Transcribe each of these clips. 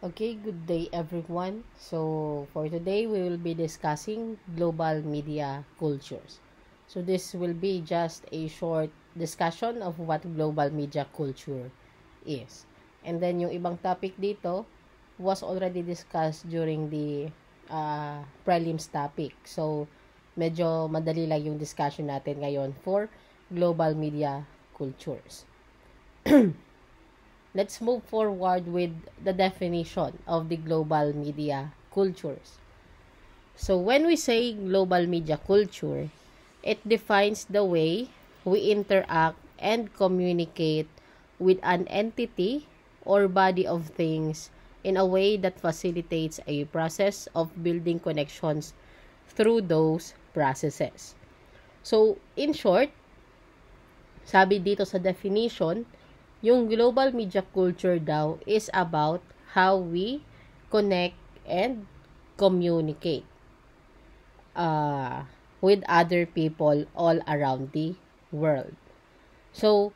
Okay, good day everyone. So, for today we will be discussing global media cultures. So, this will be just a short discussion of what global media culture is. And then yung ibang topic dito was already discussed during the prelims topic. So, medyo madali lang yung discussion natin ngayon for global media cultures. Let's move forward with the definition of the global media cultures. So, when we say global media culture, it defines the way we interact and communicate with an entity or body of things in a way that facilitates a process of building connections through those processes. So, in short, sabi dito sa definition, yung global media culture daw is about how we connect and communicate with other people all around the world. So,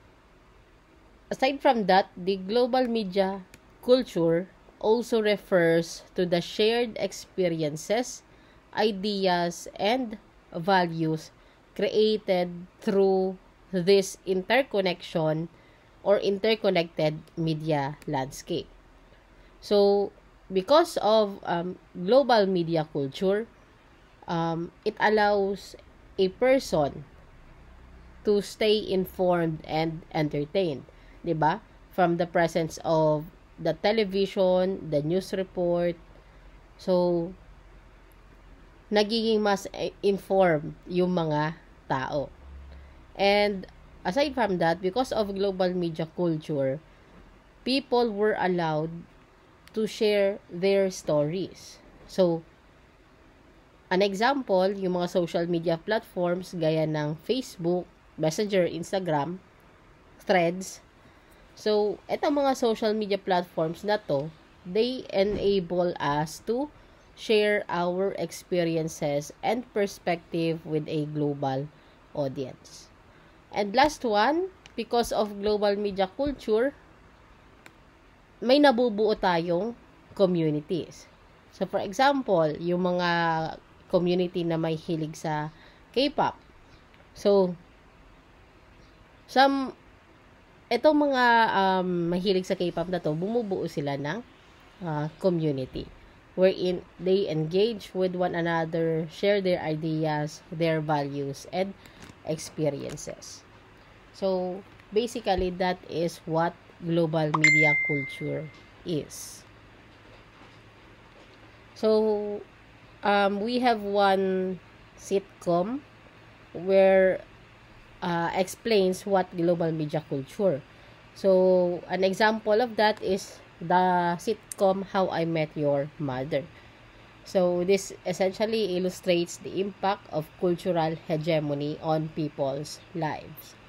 aside from that, the global media culture also refers to the shared experiences, ideas, and values created through this interconnection or interconnected media landscape. So, because of global media culture, it allows a person to stay informed and entertained, 'di ba? From the presence of the television, the news report. So, nagiging mas informed yung mga tao. And aside from that, because of global media culture, people were allowed to share their stories. So, an example, yung mga social media platforms gaya ng Facebook, Messenger, Instagram, Threads. So, etong mga social media platforms na to, they enable us to share our experiences and perspective with a global audience. And last one, because of global media culture, may nabubuo tayong communities. So, for example, yung mga community na may hilig sa K-pop. So, itong mga mahilig sa K-pop na to, bumubuo sila ng community wherein they engage with one another, share their ideas, their values, and experiences. So, basically, that is what global media culture is. So, we have one sitcom where explains what global media culture. So, an example of that is the sitcom How I Met Your Mother. So, this essentially illustrates the impact of cultural hegemony on people's lives.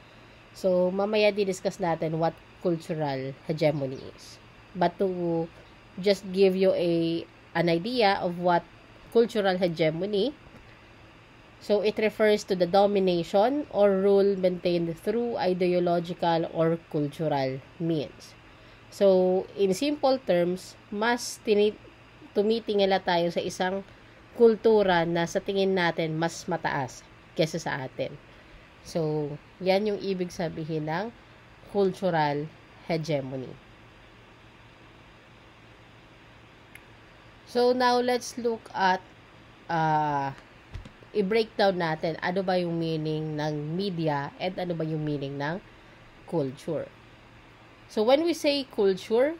So, mamaya di-discuss natin what cultural hegemony is. But to just give you an idea of what cultural hegemony, so it refers to the domination or rule maintained through ideological or cultural means. So, in simple terms, mas tumitingala tayo sa isang kultura na sa tingin natin mas mataas kesa sa atin. So, yan yung ibig sabihin ng cultural hegemony. So, now let's look at i-breakdown natin ano ba yung meaning ng media and ano ba yung meaning ng culture. So, when we say culture,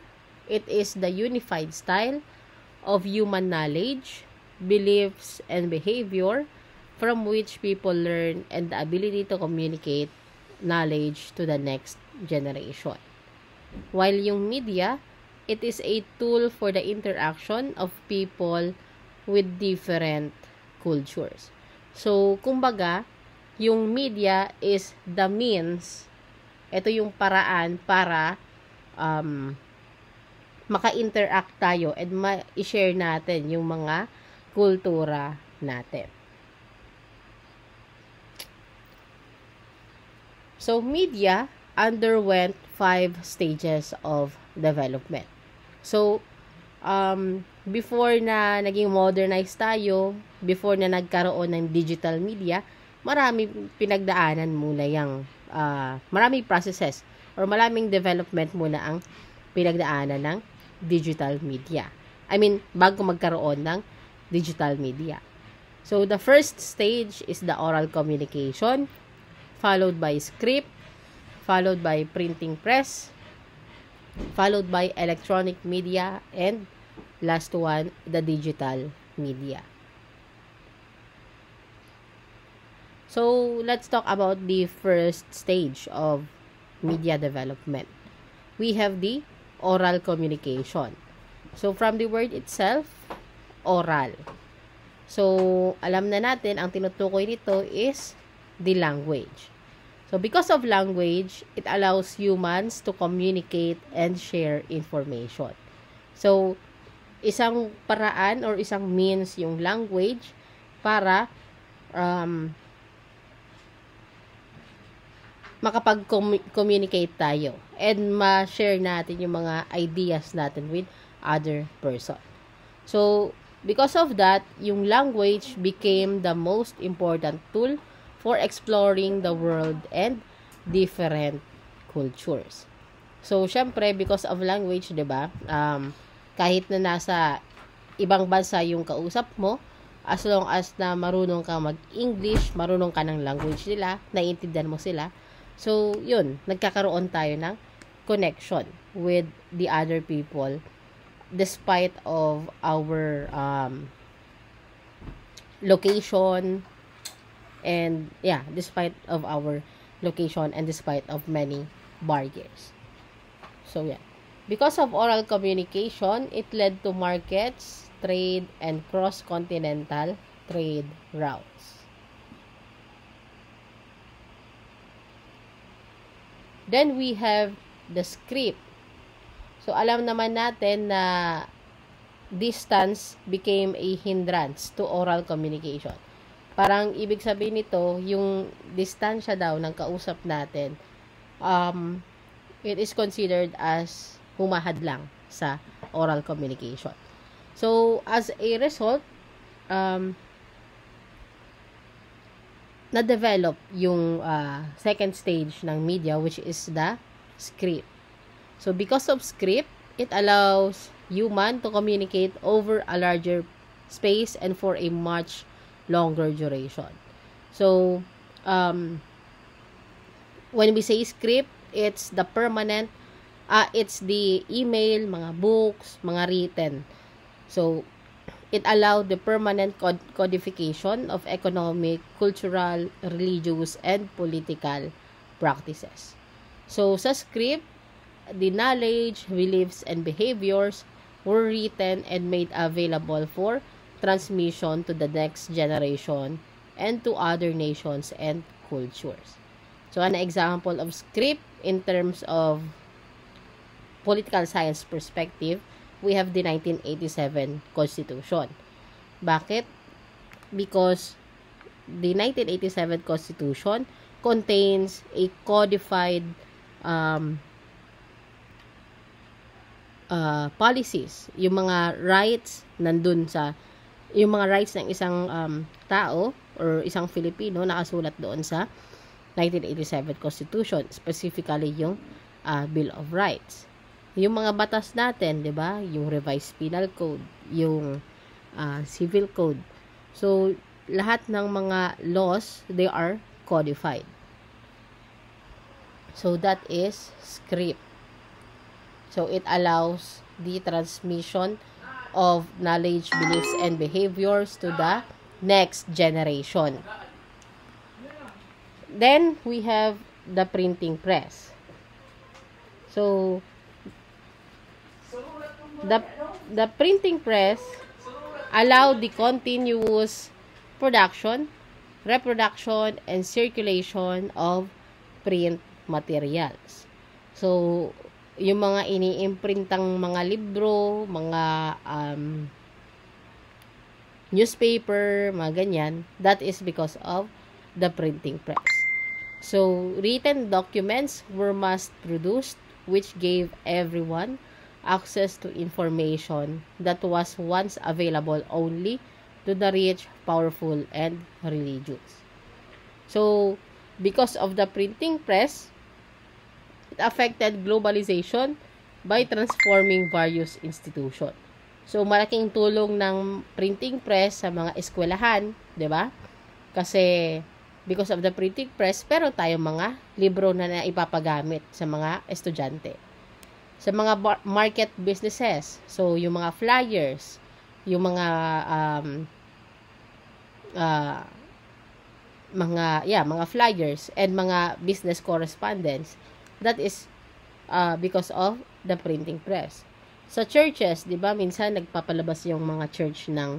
it is the unified style of human knowledge, beliefs, and behavior from which people learn and the ability to communicate knowledge to the next generation. While yung media, it is a tool for the interaction of people with different cultures. So, kumbaga, yung media is the means, ito yung paraan para maka-interact tayo and ma-share natin yung mga kultura natin. So, media underwent 5 stages of development. So, before na naging modernized tayo, before na nagkaroon ng digital media, marami pinagdaanan muna yung maraming processes or maraming development muna ang pinagdaanan ng digital media. I mean, bago magkaroon ng digital media. So, the first stage is the oral communication, followed by script, followed by printing press, followed by electronic media, and last one, the digital media. So, let's talk about the first stage of media development. We have the oral communication. So, from the word itself, oral. So, alam na natin, ang tinutukoy nito is the language. So, because of language, it allows humans to communicate and share information. So, isang paraan or isang means yung language para makapag-communicate tayo and ma-share natin yung mga ideas natin with other person. So, because of that, yung language became the most important tool for exploring the world and different cultures. So, syempre, because of language, 'di ba? Kahit na nasa ibang bansa yung kausap mo, as long as na marunong ka mag-English, marunong ka ng language nila, naiintindihan mo sila. So, yun, nagkakaroon tayo ng connection with the other people despite of our location and despite of our location and despite of many barriers. So, because of oral communication, it led to markets, trade, and cross-continental trade routes. Then we have the script. So, alam naman natin na distance became a hindrance to oral communication. Parang ibig sabihin nito, yung distansya daw ng kausap natin, it is considered as humahadlang sa oral communication. So, as a result, na-develop yung second stage ng media, which is the script. So, because of script, it allows human to communicate over a larger space and for a much longer duration. So, when we say script, it's the permanent, it's the email, mga books, mga written. So, it allowed the permanent codification of economic, cultural, religious, and political practices. So, sa script, the knowledge, beliefs, and behaviors were written and made available for transmission to the next generation and to other nations and cultures. So, an example of script in terms of political science perspective, we have the 1987 Constitution. Bakit? Because the 1987 Constitution contains a codified policies. Yung mga rights nandun sa yung mga rights ng isang tao or isang Filipino nakasulat doon sa 1987 Constitution, specifically yung Bill of Rights. Yung mga batas natin, 'di ba? Yung Revised Penal Code, yung Civil Code. So, lahat ng mga laws, they are codified. So, that is script. So, it allows the transmission of knowledge, beliefs, and behaviors to the next generation. Then, we have the printing press. So, the printing press allowed the continuous production, reproduction, and circulation of print materials. So, yung mga ini-imprintang mga libro, mga newspaper, mga ganyan, that is because of the printing press. So, written documents were mass-produced, which gave everyone access to information that was once available only to the rich, powerful, and religious. So, because of the printing press, it affected globalization by transforming various institutions. So, malaking tulong ng printing press sa mga eskwelahan, 'di ba? Kasi because of the printing press, pero tayong mga libro na ipapagamit sa mga estudyante. Sa mga market businesses, so yung mga flyers, yung mga flyers and mga business correspondence, that is because of the printing press. Sa churches, 'di ba, minsan nagpapalabas yung mga church ng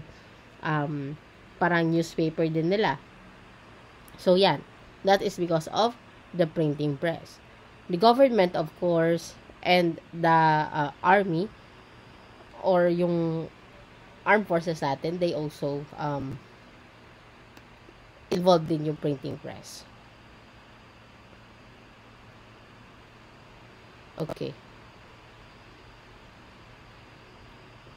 parang newspaper din nila. So yan, that is because of the printing press. The government, of course, and the army or yung armed forces natin, they also involved in yung printing press. Okay.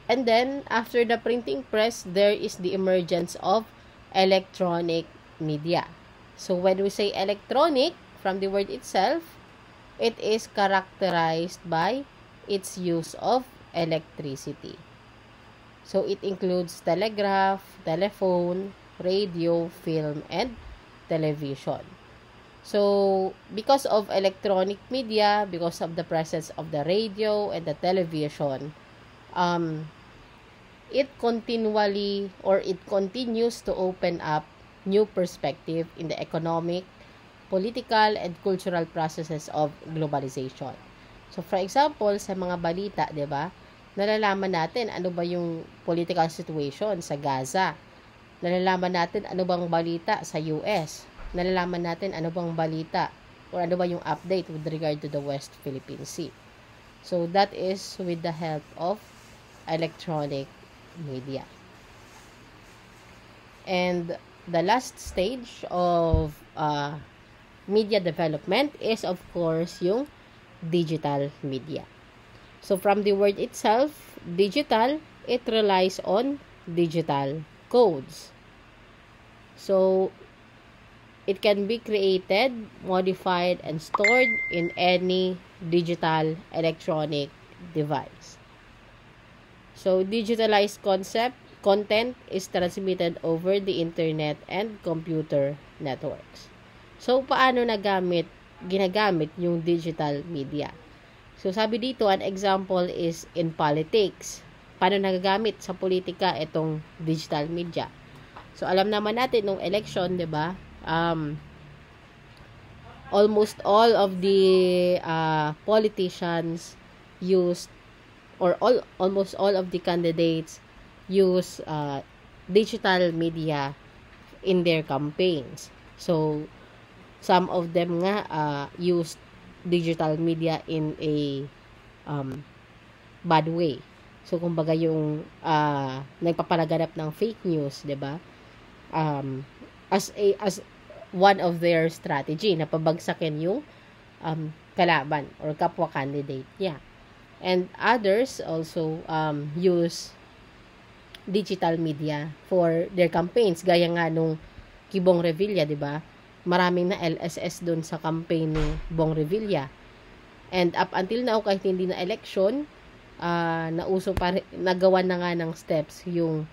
And then, after the printing press, there is the emergence of electronic media. So, when we say electronic, from the word itself, it is characterized by its use of electricity. So, it includes telegraph, telephone, radio, film, and television. So, because of electronic media, because of the presence of the radio and the television, it continues to open up new perspective in the economic, political, and cultural processes of globalization. So, for example, sa mga balita, 'di ba? Nalalaman natin ano ba yung political situation sa Gaza. Nalalaman natin ano bang balita sa US. Nalalaman natin ano bang balita or ano ba yung update with regard to the West Philippine Sea. So, that is with the help of electronic media. And the last stage of media development is, of course, yung digital media. So, from the word itself, digital, it relies on digital codes. So, it can be created, modified, and stored in any digital electronic device. So, digitalized content is transmitted over the internet and computer networks. So, paano ginagamit yung digital media? So, sabi dito, an example is in politics. Paano nagagamit sa politika itong digital media? So, alam naman natin nung election, 'di ba? Almost all of the politicians used almost all of the candidates use digital media in their campaigns. So, some of them nga used digital media in a bad way. So, kumbaga yung nagpapalaganap ng fake news, 'di ba? As one of their strategy na pabagsakin yung kalaban or kapwa candidate niya. And others also use digital media for their campaigns. Gaya nga nung kay Bong Revilla, 'di ba? Maraming na LSS doon sa campaign ni Bong Revilla. And up until now, kahit hindi na election, nagawa na nga ng steps yung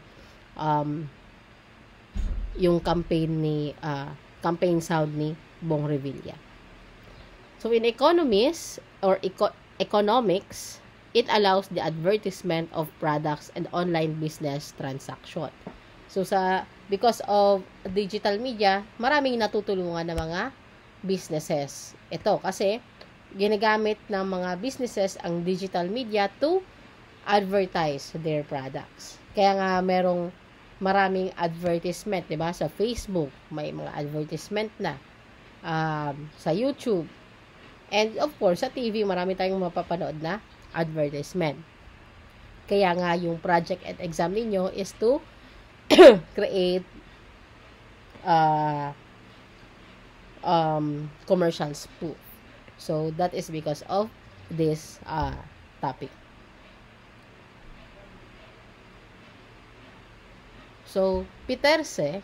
campaign sound ni Bong Revilla. So in economics or economics, it allows the advertisement of products and online business transaction. So because of digital media, maraming natutulungan ng mga businesses. Ito kasi ginagamit ng mga businesses ang digital media to advertise their products. Kaya nga merong maraming advertisement, 'di ba? Sa Facebook, may mga advertisement na. Sa YouTube. And of course, sa TV, marami tayong mapapanood na advertisement. Kaya nga yung project and exam ninyo is to create commercial spoof. So that is because of this topic. So, Peterse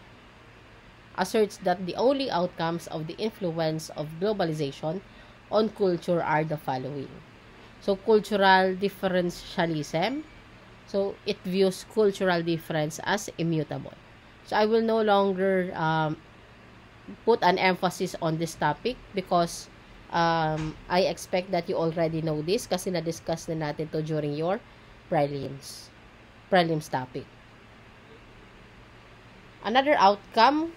asserts that the only outcomes of the influence of globalization on culture are the following. So, cultural differentialism. So, it views cultural difference as immutable. So, I will no longer put an emphasis on this topic because I expect that you already know this kasi na-discuss na natin to during your prelims topic. Another outcome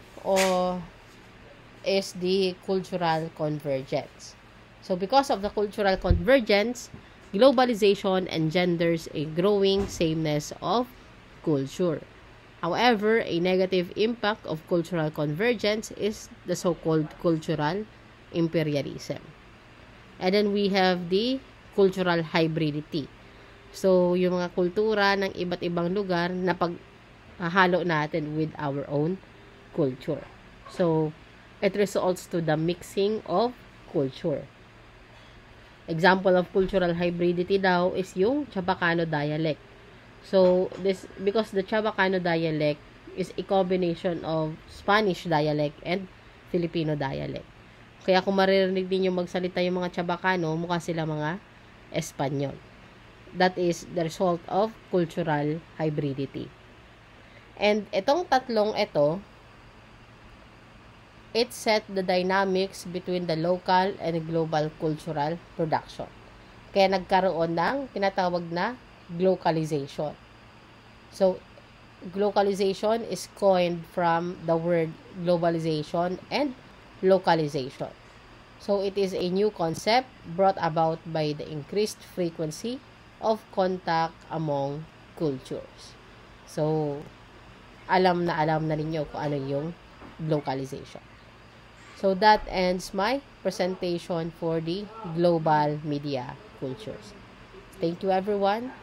is the cultural convergence. So, because of the cultural convergence, globalization engenders a growing sameness of culture. However, a negative impact of cultural convergence is the so-called cultural imperialism. And then we have the cultural hybridity. So, yung mga kultura ng iba't ibang lugar na paghahalo natin with our own culture. So, it results to the mixing of culture. Example of cultural hybridity daw is yung Chabacano dialect. So, because the Chabacano dialect is a combination of Spanish dialect and Filipino dialect. Kaya kung maririnig din yung magsalita yung mga Chabacano, mukha sila mga Espanyol. That is the result of cultural hybridity. And itong tatlong ito, it set the dynamics between the local and global cultural production. Kaya nagkaroon ng tinatawag na glocalization. So, glocalization is coined from the word globalization and localization. So, it is a new concept brought about by the increased frequency of contact among cultures. So, alam na ninyo kung ano yung globalization. So, that ends my presentation for the global media cultures. Thank you, everyone.